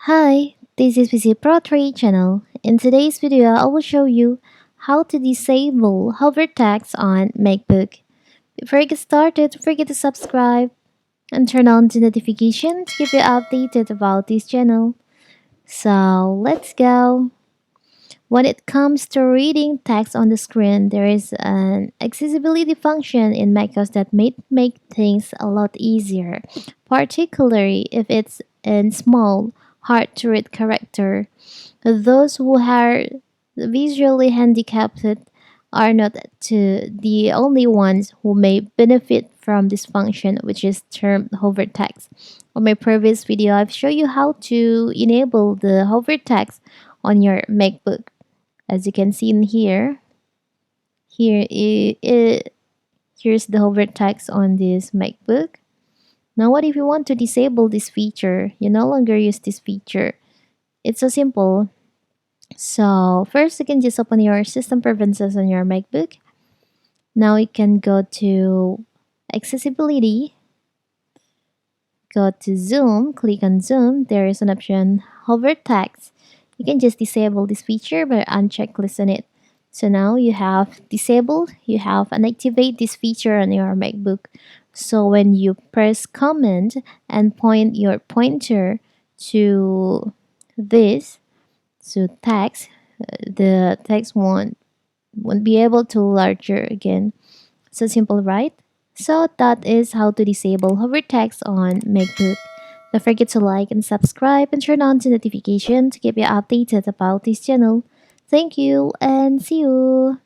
Hi, this is PC Pro 3 channel. In today's video, I will show you how to disable hover text on Macbook. Before I get started, don't forget to subscribe and turn on the notification to keep you updated about this channel. So let's go. When it comes to reading text on the screen, there is an accessibility function in macOS that may make things a lot easier, particularly if it's in small, hard to read character. Those who are visually handicapped are not the only ones who may benefit from this function, which is termed hover text. On my previous video, I've shown you how to enable the hover text on your MacBook. As you can see in here's the hover text on this MacBook. Now what if you want to disable this feature? You no longer use this feature. It's so simple. So first you can just open your system preferences on your MacBook. Now you can go to accessibility, go to zoom, click on zoom. There is an option hover text. You can just disable this feature by unchecklist on it. So now you have disabled, you have unactivate this feature on your MacBook. So when you press command and point your pointer to this, so text, the text won't be able to larger again. So simple, right? So that is how to disable hover text on MacBook. Don't forget to like and subscribe and turn on the notification to keep you updated about this channel. Thank you and see you.